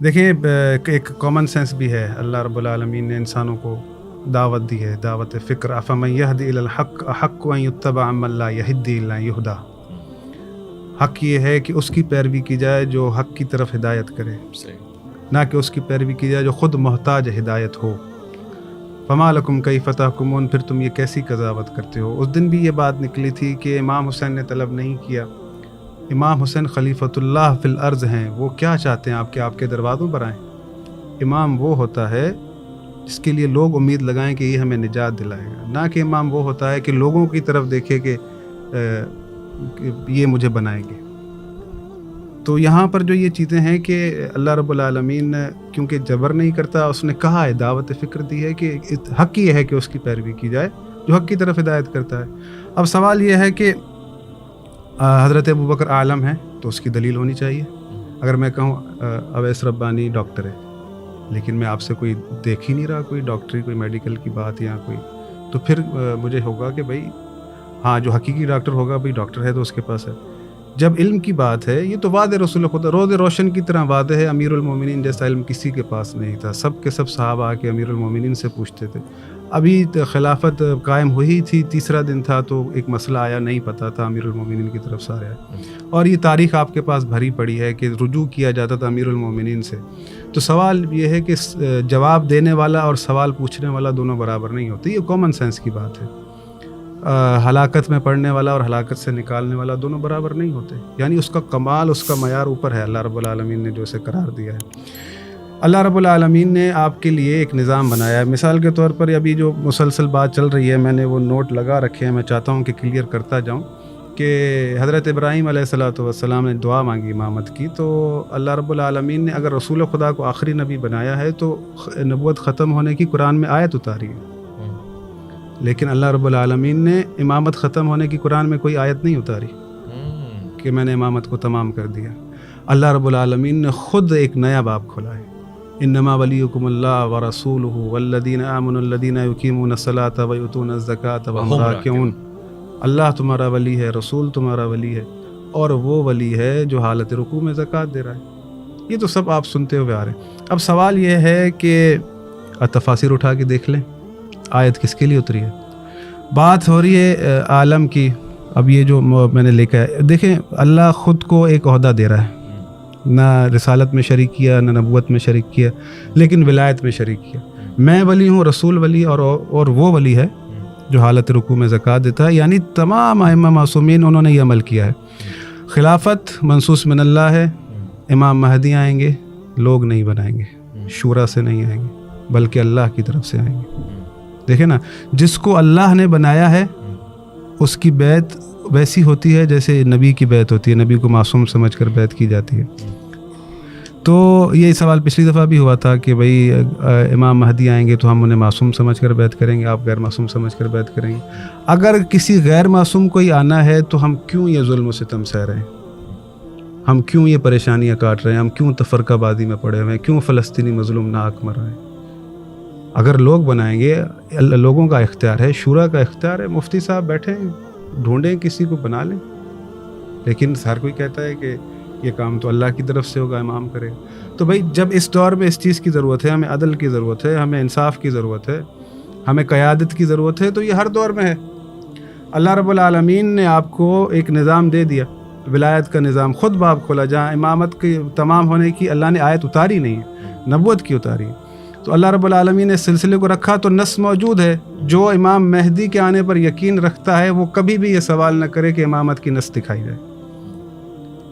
دیکھیں ایک common sense بھی ہے. اللہ رب العالمین نے انسانوں کو دعوت دی ہے، دعوت فکر. افمن یہدی الی الحق احق ان یتبع امن لا یہدی الا یہدی. حق یہ ہے کہ اس کی پیروی کی جائے جو حق کی طرف ہدایت کرے، نہ کہ اس کی پیروی کی جائے جو خود محتاج ہدایت ہو. فما لکم کیف تحکمون، پھر تم یہ کیسی قضاوت کرتے ہو. اس دن بھی یہ بات نکلی تھی کہ امام حسین نے طلب نہیں کیا. امام حسین خلیفۃ اللہ فی الارض ہیں، وہ کیا چاہتے ہیں آپ کے دروازوں پر آئیں. امام وہ ہوتا ہے جس کے لیے لوگ امید لگائیں کہ یہ ہمیں نجات دلائے گا، نہ کہ امام وہ ہوتا ہے کہ لوگوں کی طرف دیکھے کہ یہ مجھے بنائیں گے. تو یہاں پر جو یہ چیزیں ہیں کہ اللہ رب العالمین کیونکہ جبر نہیں کرتا، اس نے کہا ہے، دعوت فکر دی ہے کہ حق یہ ہے کہ اس کی پیروی کی جائے جو حق کی طرف ہدایت کرتا ہے. اب سوال یہ ہے کہ حضرت ابوبکر عالم ہے تو اس کی دلیل ہونی چاہیے. اگر میں کہوں اویس ربانی ڈاکٹر ہے لیکن میں آپ سے کوئی دیکھ ہی نہیں رہا کوئی ڈاکٹری کوئی میڈیکل کی بات یا کوئی، تو پھر مجھے ہوگا کہ بھائی ہاں جو حقیقی ڈاکٹر ہوگا بھائی ڈاکٹر ہے تو اس کے پاس ہے. جب علم کی بات ہے یہ تو واضح رسول خدا روز روشن کی طرح واضح ہے. امیر المومنین جیسا علم کسی کے پاس نہیں تھا. سب کے سب صحابہ آ کے امیر المومنین سے پوچھتے تھے. ابھی خلافت قائم ہوئی تھی، تیسرا دن تھا تو ایک مسئلہ آیا، نہیں پتہ تھا، امیر المومنین کی طرف سے آیا. اور یہ تاریخ آپ کے پاس بھری پڑی ہے کہ رجوع کیا جاتا تھا امیر المومنین سے. تو سوال یہ ہے کہ جواب دینے والا اور سوال پوچھنے والا دونوں برابر نہیں ہوتے. یہ کامن سینس کی بات ہے. ہلاکت میں پڑھنے والا اور ہلاکت سے نکالنے والا دونوں برابر نہیں ہوتے. یعنی اس کا کمال، اس کا معیار اوپر ہے. اللہ رب العالمین نے جو اسے قرار دیا ہے. اللہ رب العالمین نے آپ کے لیے ایک نظام بنایا ہے. مثال کے طور پر ابھی جو مسلسل بات چل رہی ہے، میں نے وہ نوٹ لگا رکھے ہیں، میں چاہتا ہوں کہ کلیئر کرتا جاؤں کہ حضرت ابراہیم علیہ السلام نے دعا مانگی امامت کی. تو اللہ رب العالمین نے اگر رسول خدا کو آخری نبی بنایا ہے تو نبوت ختم ہونے کی قرآن میں آیت اتاری ہے. لیکن اللہ رب العالمین نے امامت ختم ہونے کی قرآن میں کوئی آیت نہیں اتاری کہ میں نے امامت کو تمام کر دیا. اللہ رب العالمین نے خود ایک نیا باب کھولا ہے. انما ولیکم اللہ ورسولہ والذین آمنوا الذین یقیمون الصلاۃ ویؤتون الزکاۃ وہم راکعون. اللہ تمہارا ولی ہے، رسول تمہارا ولی ہے، اور وہ ولی ہے جو حالت رکوع میں زکوٰۃ دے رہا ہے. یہ تو سب آپ سنتے ہوئے آ رہے ہیں. اب سوال یہ ہے کہ تفاسیر اٹھا کے دیکھ لیں آیت کس کے لیے اتری ہے. بات ہو رہی ہے عالم کی. اب یہ جو میں نے لکھا ہے، دیکھیں اللہ خود کو ایک عہدہ دے رہا ہے، نہ رسالت میں شریک کیا، نہ نبوت میں شریک کیا، لیکن ولایت میں شریک کیا. میں ولی ہوں، رسول ولی، اور وہ ولی ہے جو حالت رکوع میں زکوٰۃ دیتا ہے. یعنی تمام ائمہ معصومین انہوں نے یہ عمل کیا ہے. خلافت منصوص من اللہ ہے. امام مہدی آئیں گے، لوگ نہیں بنائیں گے، شورا سے نہیں آئیں گے بلکہ اللہ کی طرف سے آئیں گے. دیکھیں نا، جس کو اللہ نے بنایا ہے اس کی بیعت ویسی ہوتی ہے جیسے نبی کی بیعت ہوتی ہے. نبی کو معصوم سمجھ کر بیعت کی جاتی ہے. تو یہ سوال پچھلی دفعہ بھی ہوا تھا کہ بھئی امام مہدی آئیں گے تو ہم انہیں معصوم سمجھ کر بیعت کریں گے، آپ غیر معصوم سمجھ کر بیعت کریں گے. اگر کسی غیر معصوم کو ہی آنا ہے تو ہم کیوں یہ ظلم و ستم سہ رہے ہیں؟ ہم کیوں یہ پریشانیاں کاٹ رہے ہیں؟ ہم کیوں تفرقہ بازی میں پڑے ہوئے ہیں؟ کیوں فلسطینی مظلوم ناحق مر رہے ہیں؟ اگر لوگ بنائیں گے، لوگوں کا اختیار ہے، شورا کا اختیار ہے. مفتی صاحب بیٹھیں، ڈھونڈیں کسی کو بنا لیں. لیکن ہر کوئی کہتا ہے کہ یہ کام تو اللہ کی طرف سے ہوگا، امام کرے. تو بھائی جب اس دور میں اس چیز کی ضرورت ہے، ہمیں عدل کی ضرورت ہے، ہمیں انصاف کی ضرورت ہے، ہمیں قیادت کی ضرورت ہے، تو یہ ہر دور میں ہے. اللہ رب العالمین نے آپ کو ایک نظام دے دیا، ولایت کا نظام. خود باب کھولا جہاں امامت کی تمام ہونے کی اللہ نے آیت اتاری نہیں ہے، نبوت کی اتاری ہے. تو اللہ رب العالمین نے اس سلسلے کو رکھا تو نص موجود ہے. جو امام مہدی کے آنے پر یقین رکھتا ہے وہ کبھی بھی یہ سوال نہ کرے کہ امامت کی نص دکھائی جائے.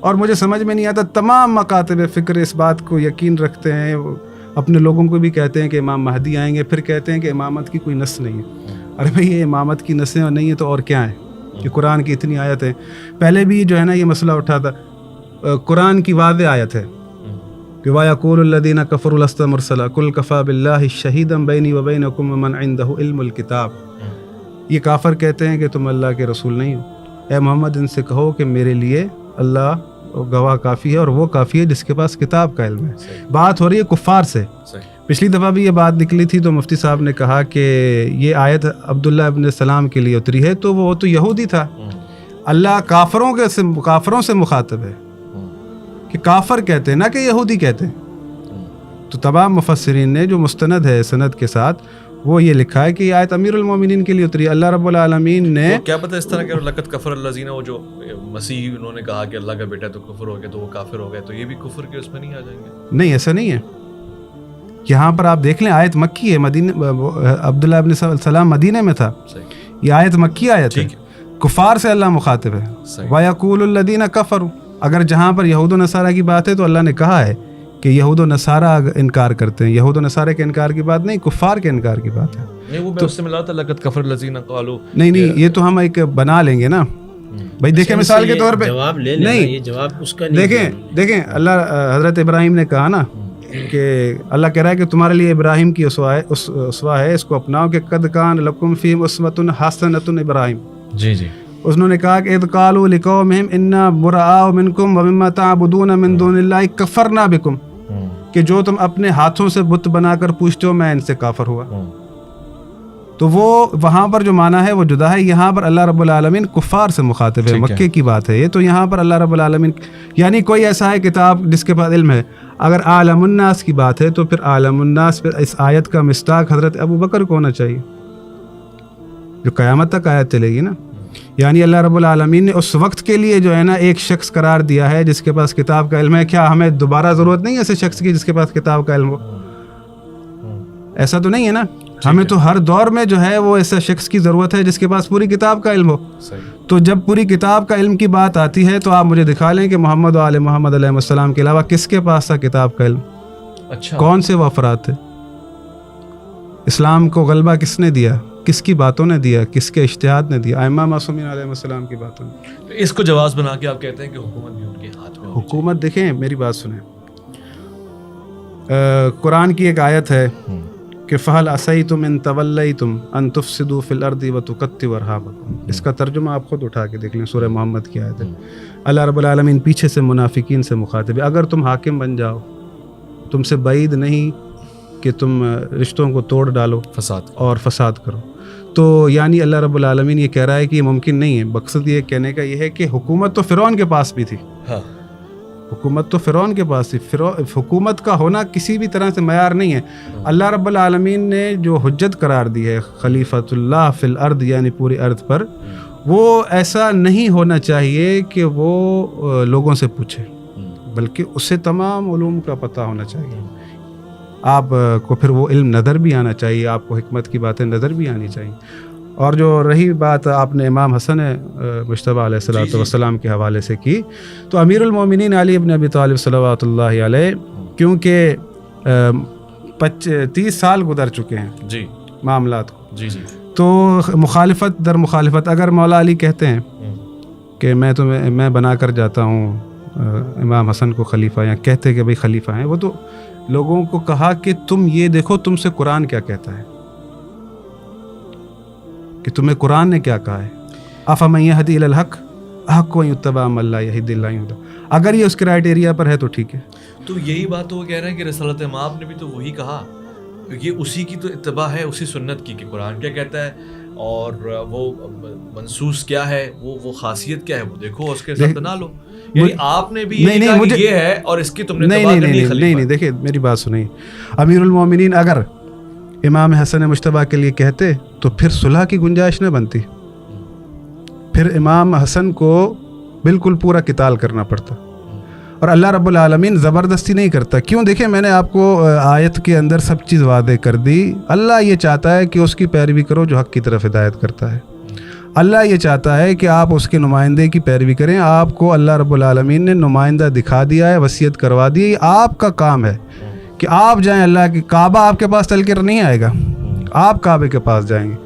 اور مجھے سمجھ میں نہیں آتا، تمام مکاتب فکر اس بات کو یقین رکھتے ہیں، اپنے لوگوں کو بھی کہتے ہیں کہ امام مہدی آئیں گے، پھر کہتے ہیں کہ امامت کی کوئی نص نہیں ہے. ارے بھئی یہ امامت کی نصیں نہیں ہے تو اور کیا ہے؟ کہ قرآن کی اتنی آیت ہے. پہلے بھی جو ہے نا یہ مسئلہ اٹھا تھا. قرآن کی واضح آیت ہے کہ وَيَقُولُ الَّذِينَ كَفَرُوا لَسْتَ مُرْسَلًا قُلْ كَفَىٰ بِاللَّهِ شَهِيدًا بَيْنِي وَبَيْنَكُمْ وَمَنْ عِندَهُ عِلْمُ الْكِتَابِ. یہ کافر کہتے ہیں کہ تم اللہ کے رسول نہیں ہو. اے محمد ان سے کہو کہ میرے لیے اللہ گواہ کافی ہے، اور وہ کافی ہے جس کے پاس کتاب کا علم ہے. بات ہو رہی ہے کفار سے. پچھلی دفعہ بھی یہ بات نکلی تھی تو مفتی صاحب نے کہا کہ یہ آیت عبداللہ ابن سلام کے لیے اتری ہے. تو وہ تو یہودی تھا. اللہ کافروں سے مخاطب ہے کہ کافر کہتے ہیں، نہ کہ یہودی کہتے ہیں. تو تمام مفسرین نے جو مستند ہے سند کے ساتھ وہ یہ لکھا ہے کہ یہ آیت امیر المومنین کے لیے اتری. اللہ رب العالمین نے کیا پتہ اس طرح کہ لقد کفر الذین، وہ جو مسیح انہوں نے کہا کہ اللہ کا بیٹا تو کفر ہو گیا تو وہ کافر ہو گئے، تو یہ بھی کفر کے اس میں نہیں آ جائیں گے؟ نہیں، ایسا نہیں ہے. یہاں پر آپ دیکھ لیں آیت مکی ہے، مدینہ عبداللہ ابن سلام مدینہ میں تھا. یہ آیت مکی آیت ہے، کفار سے اللہ مخاطب ہے. وَيَقُولُ الَّذِينَ كَفَرُوا، اگر جہاں پر یہود و نصارہ کی بات ہے تو اللہ نے کہا ہے کہ یہود و نصارہ انکار کرتے ہیں. یہود و نصارہ کے انکار کی بات نہیں، کفار کے انکار کی بات ہے. نہیں، وہ میں اس سے ملا تھا لقد کفر الذین قالوا. نہیں، یہ تو ہم ایک بنا لیں گے نا بھائی. دیکھیں مثال کے طور پہ جواب لے لیں، یہ جواب اس کا نہیں. دیکھیں اللہ حضرت ابراہیم نے کہا نا کہ اللہ کہہ رہا ہے کہ تمہارے لیے ابراہیم کی اسوا ہے، اس کو اپناؤ کہ قد کان لکم فیہم اسوۃ حسنۃ ابراہیم. جی جی. انہوں نے کہا کہ اذ قالوا لقومہم انا براء منکم ومما تعبدون من دون اللہ کفرنا بکم، کہ جو تم اپنے ہاتھوں سے بت بنا کر پوچھتے ہو میں ان سے کافر ہوا. تو وہ وہاں پر جو معنی ہے وہ جدا ہے. یہاں پر اللہ رب العالمین کفار سے مخاطب ہے، مکے کی بات ہے یہ. تو یہاں پر اللہ رب العالمین یعنی کوئی ایسا ہے کتاب جس کے پاس علم ہے. اگر عالم الناس کی بات ہے تو پھر عالم الناس پھر اس آیت کا مصداق حضرت ابو بکر کو ہونا چاہیے جو قیامت تک آیت چلے گی نا. یعنی اللہ رب العالمین نے اس وقت کے لیے جو ہے نا ایک شخص قرار دیا ہے جس کے پاس کتاب کا علم ہے. کیا ہمیں دوبارہ ضرورت نہیں ہے ایسے شخص کی جس کے پاس کتاب کا علم ہو؟ ایسا تو نہیں ہے نا. ہمیں تو ہر دور میں جو ہے وہ ایسا شخص کی ضرورت ہے جس کے پاس پوری کتاب کا علم ہو. تو جب پوری کتاب کا علم کی بات آتی ہے تو آپ مجھے دکھا لیں کہ محمد و آل محمد علیہ السلام کے علاوہ کس کے پاس تھا کتاب کا علم؟ اچھا، کون سے وہ افراد تھے؟ اسلام کو غلبہ کس نے دیا؟ کس کی باتوں نے دیا؟ کس کے اجتہاد نے دیا؟ ائمہ معصومین علیہ السلام کی باتوں نے. اس کو جواز بنا کے آپ کہتے ہیں کہ حکومت بھی ان کے ہاتھ میں. حکومت دیکھیں میری بات سنیں، قرآن کی ایک آیت ہے کہ فَهَلْ عَصَيْتُمْ إِن تَوَلَّيْتُمْ أَن تُفْسِدُوا فِي الْأَرْضِ وَتُقَطِّعُوا أَرْحَامَكُمْ. اس کا ترجمہ آپ خود اٹھا کے دیکھ لیں، سورہ محمد کی آیت ہے. اللہ رب العالمین پیچھے سے منافقین سے مخاطب ہے. اگر تم حاکم بن جاؤ، تم سے بعید نہیں کہ تم رشتوں کو توڑ ڈالو اور فساد کرو. تو یعنی اللہ رب العالمین یہ کہہ رہا ہے کہ یہ ممکن نہیں ہے. مقصد یہ کہنے کا یہ ہے کہ حکومت تو فرعون کے پاس بھی تھی. حکومت تو فرعون کے پاس تھی. حکومت کا ہونا کسی بھی طرح سے معیار نہیں ہے. اللہ رب العالمین نے جو حجت قرار دی ہے خلیفۃ اللہ فی الارض، یعنی پوری ارض پر، وہ ایسا نہیں ہونا چاہیے کہ وہ لوگوں سے پوچھے، بلکہ اسے تمام علوم کا پتہ ہونا چاہیے. آپ کو پھر وہ علم نظر بھی آنا چاہیے، آپ کو حکمت کی باتیں نظر بھی آنی چاہیے. اور جو رہی بات آپ نے امام حسن مجتبیٰ علیہ الصلوۃ والسلام کے حوالے سے کی، تو امیر المومنین علی ابن ابی طالب صلوات اللہ علیہ، کیونکہ 30 سال گزر چکے ہیں جی معاملات کو، جی جی، تو مخالفت در مخالفت. اگر مولا علی کہتے ہیں کہ میں بنا کر جاتا ہوں امام حسن کو خلیفہ، یا کہتے کہ بھئی خلیفہ ہیں، وہ تو لوگوں کو کہا کہ تم یہ دیکھو تم سے قرآن کیا کہتا ہے، کہ تمہیں قرآن نے کیا کہا ہے. افمن یہدی الی الحق حق و یتبع من لا یہدی الا یہدی. اگر یہ اس کرائٹیریا پر ہے تو ٹھیک ہے. تو یہی بات وہ کہہ رہے ہیں کہ رسالت مآب نے بھی تو وہی کہا، یہ اسی کی تو اتباع ہے، اسی سنت کی، کہ قرآن کیا کہتا ہے اور وہ منصوص کیا ہے، وہ خاصیت کیا ہے، وہ دیکھو اس کے ساتھ بنا لو. یعنی آپ نے بھی یہ کہا کہ یہ ہے اور اس کی تم نے اتباع کرنی ہے. نہیں، دیکھیں میری بات سنیں. امیر المومنین اگر امام حسن مجتبیٰ کے لیے کہتے تو پھر صلح کی گنجائش نہ بنتی، پھر امام حسن کو بالکل پورا قتال کرنا پڑتا. اور اللہ رب العالمین زبردستی نہیں کرتا. کیوں؟ دیکھیں میں نے آپ کو آیت کے اندر سب چیز واضح کر دی. اللہ یہ چاہتا ہے کہ اس کی پیروی کرو جو حق کی طرف ہدایت کرتا ہے. اللہ یہ چاہتا ہے کہ آپ اس کے نمائندے کی پیروی کریں. آپ کو اللہ رب العالمین نے نمائندہ دکھا دیا ہے، وصیت کروا دی. آپ کا کام ہے کہ آپ جائیں. اللہ کی کعبہ آپ کے پاس چل کر نہیں آئے گا، آپ کعبے کے پاس جائیں گے.